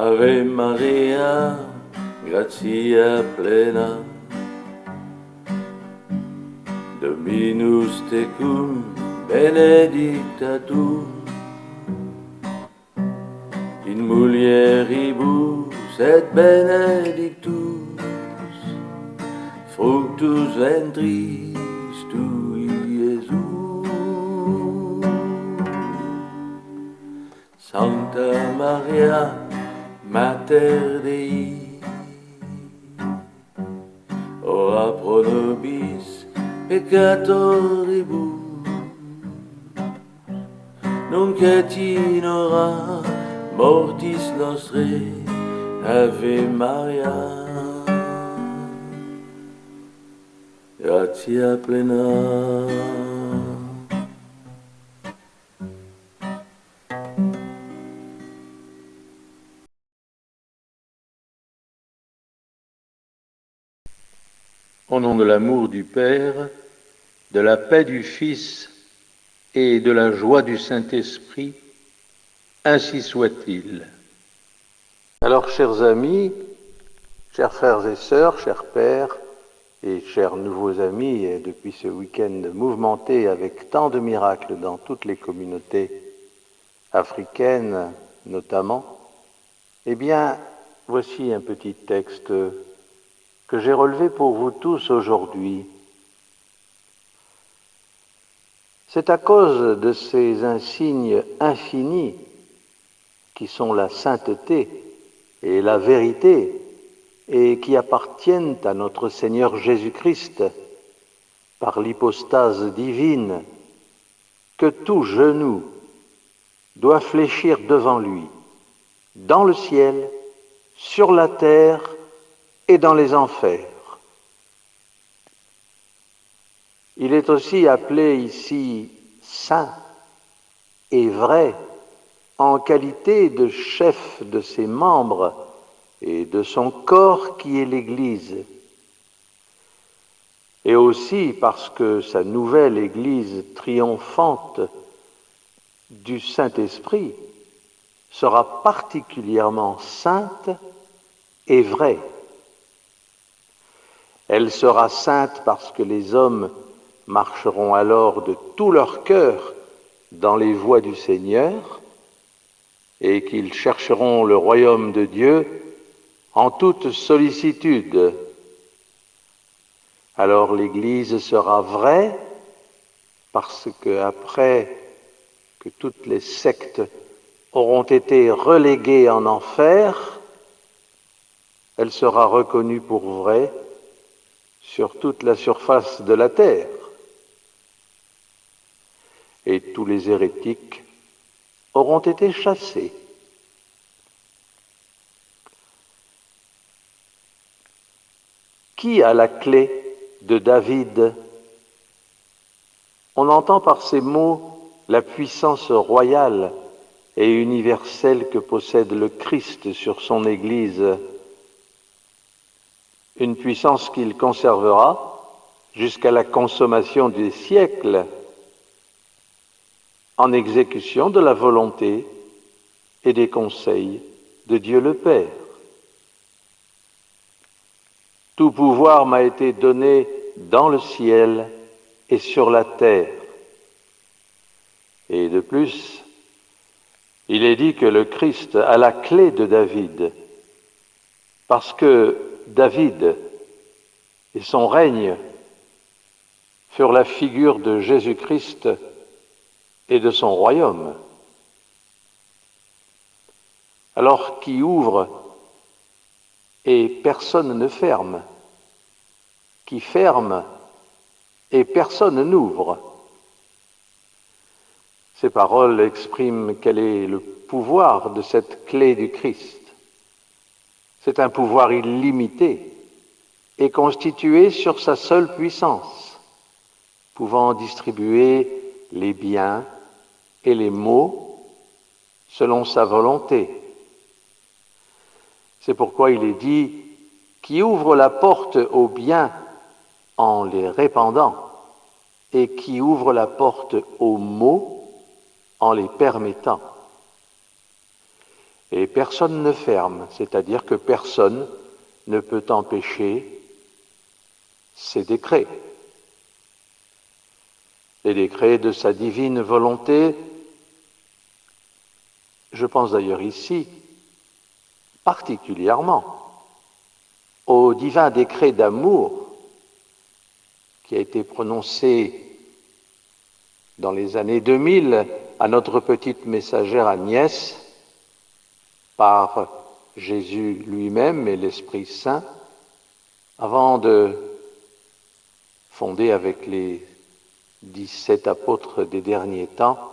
Ave Maria, gratia plena, Dominus tecum, benedicta tu, in mulieribus et benedictus, fructus ventris tui, Iesus. Sancta Maria, Mater Dei, ora pro nobis peccatoribus, nunc et in hora mortis nostre. Ave Maria, gratia plena. Au nom de l'amour du Père, de la paix du Fils et de la joie du Saint-Esprit, ainsi soit-il. Alors, chers amis, chers frères et sœurs, chers pères et chers nouveaux amis, et depuis ce week-end mouvementé avec tant de miracles dans toutes les communautés africaines notamment, eh bien, voici un petit texte que j'ai relevé pour vous tous aujourd'hui. C'est à cause de ces insignes infinis qui sont la sainteté et la vérité et qui appartiennent à notre Seigneur Jésus-Christ par l'hypostase divine, que tout genou doit fléchir devant lui, dans le ciel, sur la terre et dans les enfers. Il est aussi appelé ici saint et vrai en qualité de chef de ses membres et de son corps qui est l'Église. Et aussi parce que sa nouvelle Église triomphante du Saint-Esprit sera particulièrement sainte et vraie. Elle sera sainte parce que les hommes marcheront alors de tout leur cœur dans les voies du Seigneur et qu'ils chercheront le royaume de Dieu en toute sollicitude. Alors l'Église sera vraie parce que après que toutes les sectes auront été reléguées en enfer, elle sera reconnue pour vraie sur toute la surface de la terre. Et tous les hérétiques auront été chassés. Qui a la clé de David? On entend par ces mots la puissance royale et universelle que possède le Christ sur son Église, une puissance qu'il conservera jusqu'à la consommation des siècles, en exécution de la volonté et des conseils de Dieu le Père. Tout pouvoir m'a été donné dans le ciel et sur la terre. Et de plus, il est dit que le Christ a la clé de David, parce que David et son règne furent la figure de Jésus-Christ et de son royaume. Alors qui ouvre et personne ne ferme, qui ferme et personne n'ouvre. Ces paroles expriment quel est le pouvoir de cette clé du Christ. C'est un pouvoir illimité et constitué sur sa seule puissance, pouvant distribuer les biens et les maux selon sa volonté. C'est pourquoi il est dit « qui ouvre la porte aux biens en les répandant et qui ouvre la porte aux maux en les permettant ». Et personne ne ferme, c'est-à-dire que personne ne peut empêcher ces décrets. Les décrets de sa divine volonté, je pense d'ailleurs ici particulièrement au divin décret d'amour qui a été prononcé dans les années 2000 à notre petite messagère Agnès par Jésus lui-même et l'Esprit Saint, avant de fonder avec les 17 apôtres des derniers temps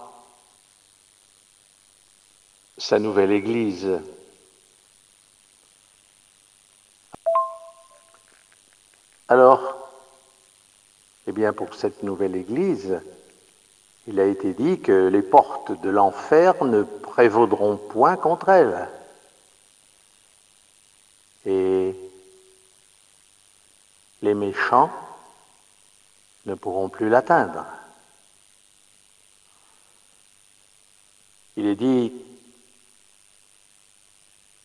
sa nouvelle Église. Alors, eh bien, pour cette nouvelle Église, il a été dit que les portes de l'enfer ne prévaudront point contre elle. Et les méchants ne pourront plus l'atteindre. Il est dit,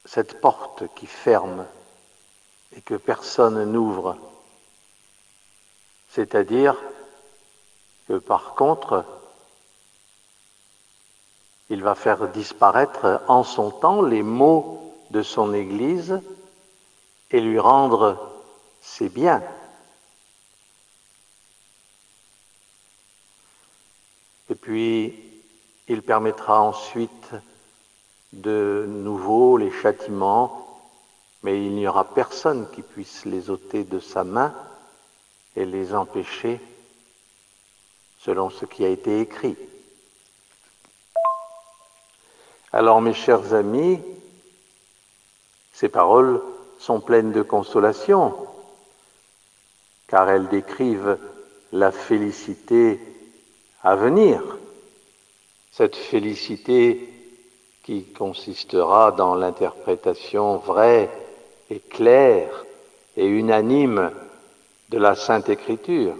cette porte qui ferme et que personne n'ouvre, c'est-à-dire que par contre, il va faire disparaître en son temps les maux de son Église et lui rendre ses biens. Et puis, il permettra ensuite de nouveau les châtiments, mais il n'y aura personne qui puisse les ôter de sa main et les empêcher selon ce qui a été écrit. Alors, mes chers amis, ces paroles sont pleines de consolation, car elles décrivent la félicité à venir, cette félicité qui consistera dans l'interprétation vraie et claire et unanime de la Sainte Écriture.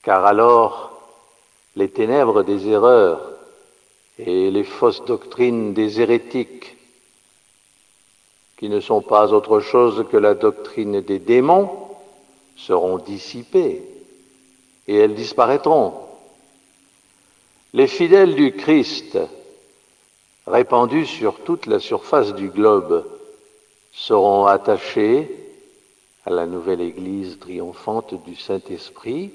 Car alors, les ténèbres des erreurs et les fausses doctrines des hérétiques, qui ne sont pas autre chose que la doctrine des démons, seront dissipées et elles disparaîtront. Les fidèles du Christ, répandus sur toute la surface du globe, seront attachés à la nouvelle Église triomphante du Saint-Esprit,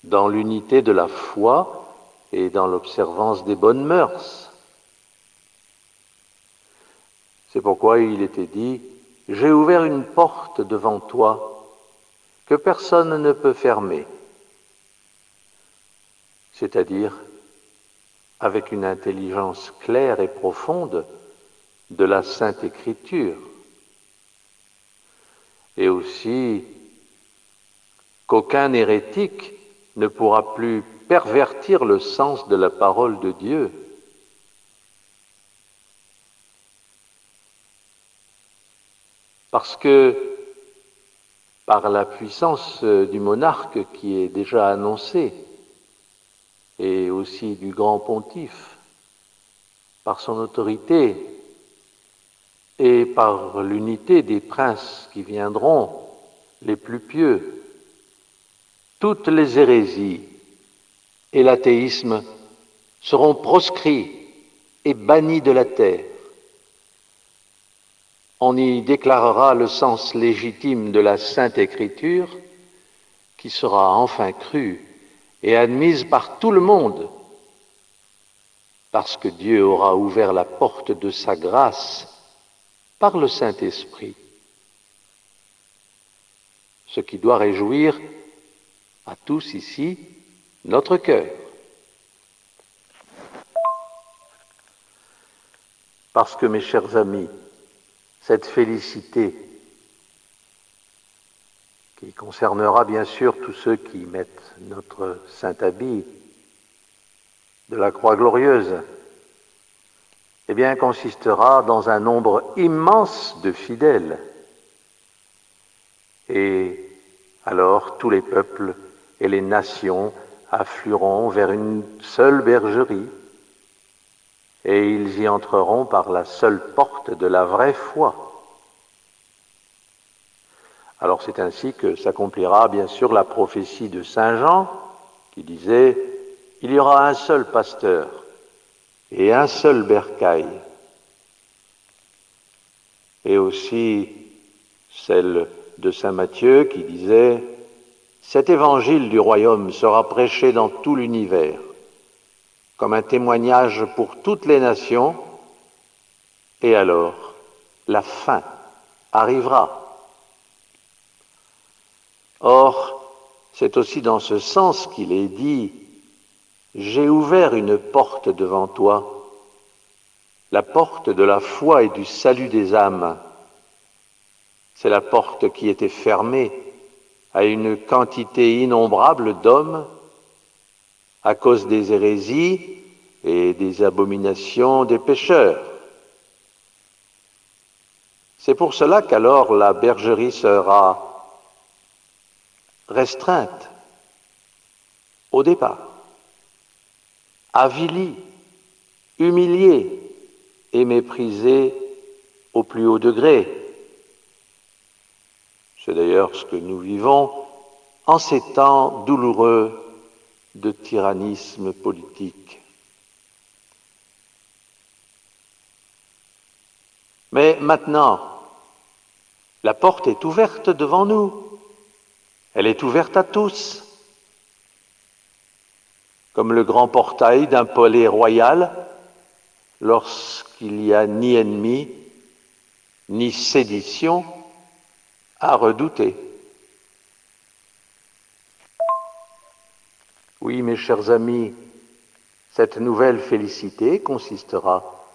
dans l'unité de la foi et dans l'observance des bonnes mœurs. C'est pourquoi il était dit, « J'ai ouvert une porte devant toi que personne ne peut fermer », c'est-à-dire avec une intelligence claire et profonde de la Sainte Écriture, et aussi qu'aucun hérétique ne pourra plus pervertir le sens de la parole de Dieu. Parce que par la puissance du monarque qui est déjà annoncée, et aussi du grand pontife, par son autorité et par l'unité des princes qui viendront, les plus pieux, toutes les hérésies et l'athéisme seront proscrits et bannis de la terre. On y déclarera le sens légitime de la Sainte Écriture, qui sera enfin crue et admise par tout le monde, parce que Dieu aura ouvert la porte de sa grâce par le Saint-Esprit, ce qui doit réjouir à tous ici notre cœur. Parce que, mes chers amis, cette félicité qui concernera bien sûr tous ceux qui mettent notre saint habit de la croix glorieuse, eh bien, consistera dans un nombre immense de fidèles. Et alors tous les peuples et les nations afflueront vers une seule bergerie, et ils y entreront par la seule porte de la vraie foi. Alors c'est ainsi que s'accomplira bien sûr la prophétie de Saint Jean, qui disait « Il y aura un seul pasteur et un seul bercail », et aussi celle de Saint Matthieu qui disait « Cet évangile du royaume sera prêché dans tout l'univers, comme un témoignage pour toutes les nations, et alors la fin arrivera. » Or, c'est aussi dans ce sens qu'il est dit « J'ai ouvert une porte devant toi, la porte de la foi et du salut des âmes. » C'est la porte qui était fermée à une quantité innombrable d'hommes à cause des hérésies et des abominations des pécheurs. C'est pour cela qu'alors la bergerie sera restreinte au départ, avilie, humiliée et méprisée au plus haut degré. C'est d'ailleurs ce que nous vivons en ces temps douloureux de tyrannisme politique. Mais maintenant, la porte est ouverte devant nous. Elle est ouverte à tous. Comme le grand portail d'un palais royal, lorsqu'il n'y a ni ennemi, ni sédition à redouter. Oui, mes chers amis, cette nouvelle félicité consistera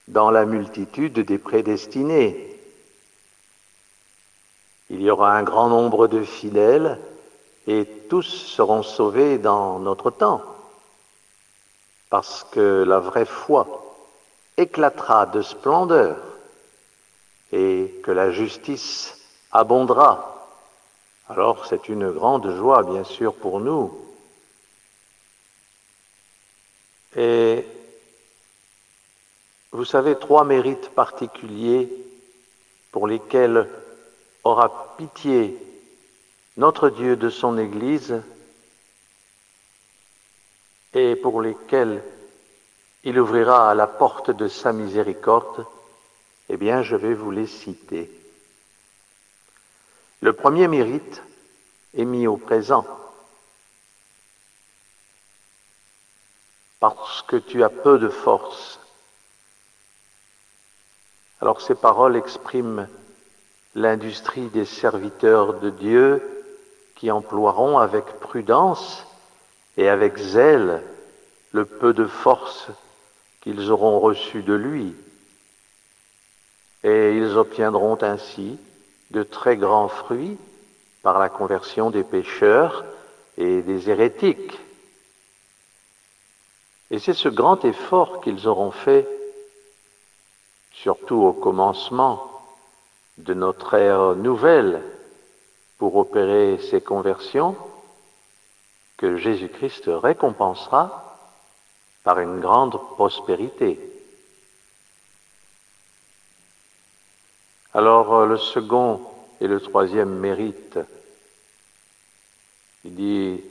dans la multitude des prédestinés. Il y aura un grand nombre de fidèles et tous seront sauvés dans notre temps, parce que la vraie foi éclatera de splendeur et que la justice abondera. Alors c'est une grande joie, bien sûr, pour nous. Et vous savez, 3 mérites particuliers pour lesquels aura pitié notre Dieu de son Église et pour lesquels il ouvrira la porte de sa miséricorde, eh bien, je vais vous les citer. Le premier mérite est mis au présent. Parce que tu as peu de force. Alors ces paroles expriment l'industrie des serviteurs de Dieu qui emploieront avec prudence et avec zèle le peu de force qu'ils auront reçu de lui. Et ils obtiendront ainsi de très grands fruits par la conversion des pécheurs et des hérétiques. Et c'est ce grand effort qu'ils auront fait, surtout au commencement de notre ère nouvelle, pour opérer ces conversions, que Jésus-Christ récompensera par une grande prospérité. Alors le second et le troisième mérite, il dit «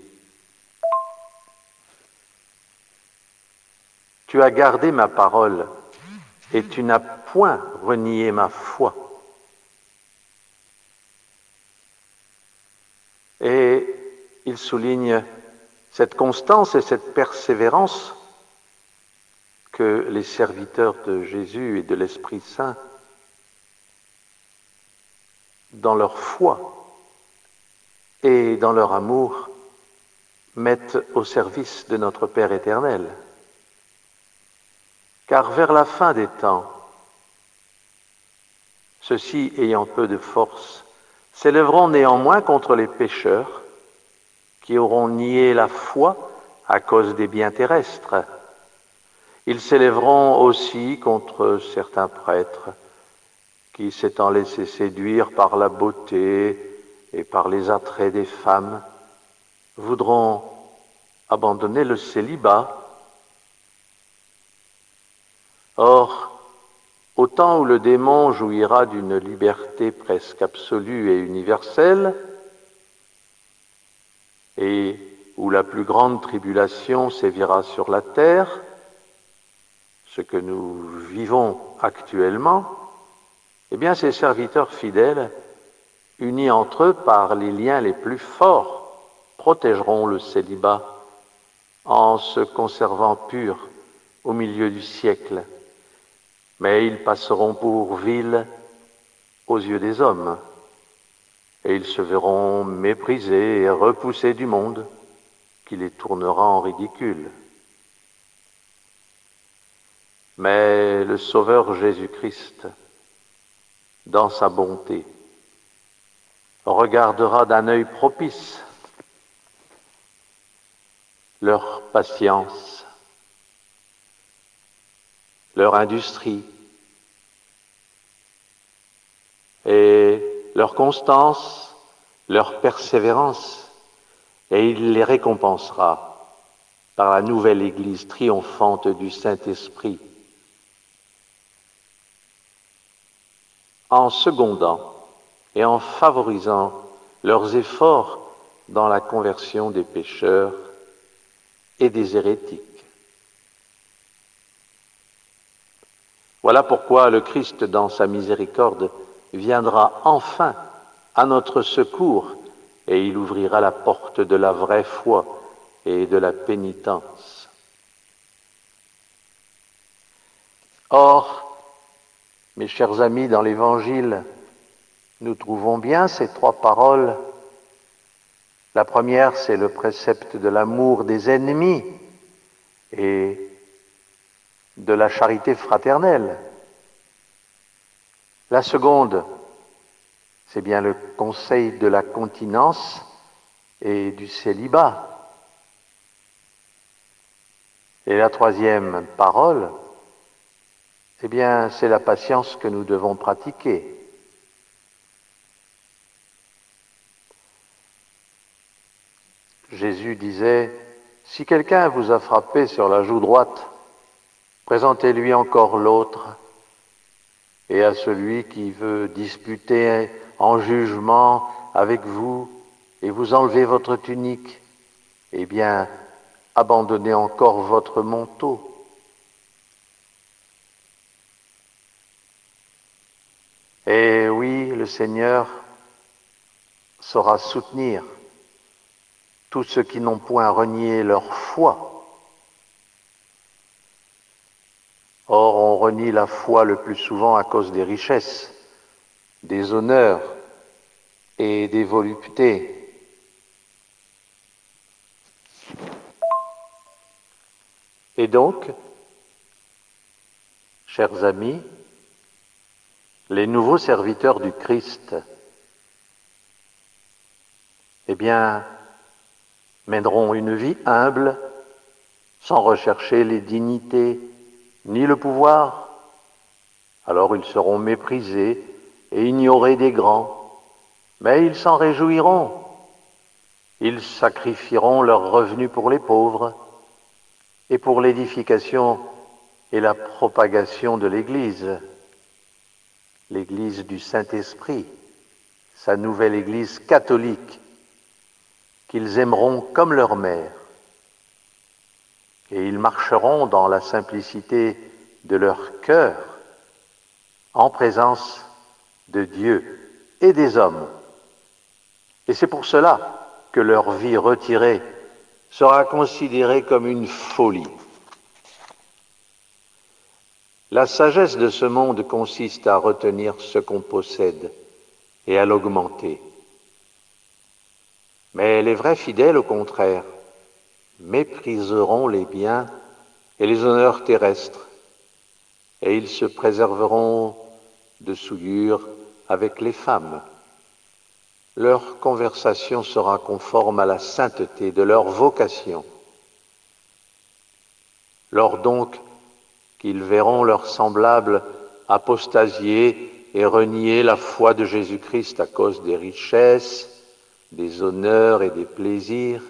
Tu as gardé ma parole et tu n'as point renié ma foi. » Et il souligne cette constance et cette persévérance que les serviteurs de Jésus et de l'Esprit Saint, dans leur foi et dans leur amour, mettent au service de notre Père éternel. Car vers la fin des temps, ceux-ci ayant peu de force, s'élèveront néanmoins contre les pécheurs qui auront nié la foi à cause des biens terrestres. Ils s'élèveront aussi contre certains prêtres qui, s'étant laissés séduire par la beauté et par les attraits des femmes, voudront abandonner le célibat Or, au temps où le démon jouira d'une liberté presque absolue et universelle, et où la plus grande tribulation sévira sur la terre, ce que nous vivons actuellement, eh bien ces serviteurs fidèles, unis entre eux par les liens les plus forts, protégeront le célibat en se conservant purs au milieu du siècle, mais ils passeront pour vils aux yeux des hommes, et ils se verront méprisés et repoussés du monde, qui les tournera en ridicule. Mais le Sauveur Jésus-Christ, dans sa bonté, regardera d'un œil propice leur patience, leur industrie et leur constance, leur persévérance, et il les récompensera par la nouvelle Église triomphante du Saint-Esprit, en secondant et en favorisant leurs efforts dans la conversion des pécheurs et des hérétiques. Voilà pourquoi le Christ, dans sa miséricorde, viendra enfin à notre secours et il ouvrira la porte de la vraie foi et de la pénitence. Or, mes chers amis, dans l'Évangile, nous trouvons bien ces trois paroles. La première, c'est le précepte de l'amour des ennemis et de la charité fraternelle. La seconde, c'est bien le conseil de la continence et du célibat. Et la troisième parole, eh bien, c'est la patience que nous devons pratiquer. Jésus disait, si quelqu'un vous a frappé sur la joue droite, présentez-lui encore l'autre. Et à celui qui veut disputer en jugement avec vous et vous enlever votre tunique, eh bien, abandonnez encore votre manteau. Et oui, le Seigneur saura soutenir tous ceux qui n'ont point renié leur foi. Or, on renie la foi le plus souvent à cause des richesses, des honneurs et des voluptés. Et donc, chers amis, les nouveaux serviteurs du Christ, eh bien, mèneront une vie humble, sans rechercher les dignités ni le pouvoir. Alors ils seront méprisés et ignorés des grands, mais ils s'en réjouiront. Ils sacrifieront leurs revenus pour les pauvres et pour l'édification et la propagation de l'Église, l'Église du Saint-Esprit, sa nouvelle Église catholique, qu'ils aimeront comme leur mère. Et ils marcheront dans la simplicité de leur cœur, en présence de Dieu et des hommes. Et c'est pour cela que leur vie retirée sera considérée comme une folie. La sagesse de ce monde consiste à retenir ce qu'on possède et à l'augmenter. Mais les vrais fidèles, au contraire, mépriseront les biens et les honneurs terrestres, et ils se préserveront de souillure avec les femmes. Leur conversation sera conforme à la sainteté de leur vocation. Lors donc qu'ils verront leurs semblables apostasier et renier la foi de Jésus-Christ à cause des richesses, des honneurs et des plaisirs,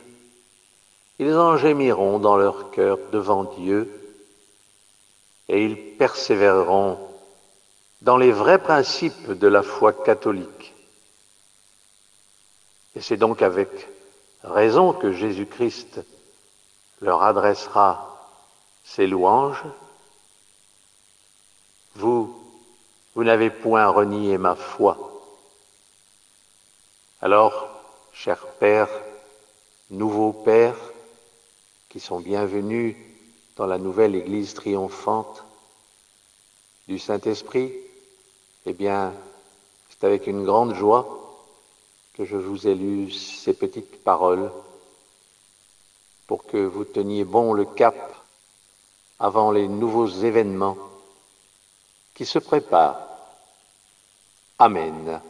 ils en gémiront dans leur cœur devant Dieu et ils persévéreront dans les vrais principes de la foi catholique. Et c'est donc avec raison que Jésus-Christ leur adressera ses louanges. Vous n'avez point renié ma foi. Alors, chers pères, nouveaux pères, qui sont bienvenus dans la nouvelle Église triomphante du Saint-Esprit, eh bien, c'est avec une grande joie que je vous ai lu ces petites paroles pour que vous teniez bon le cap avant les nouveaux événements qui se préparent. Amen.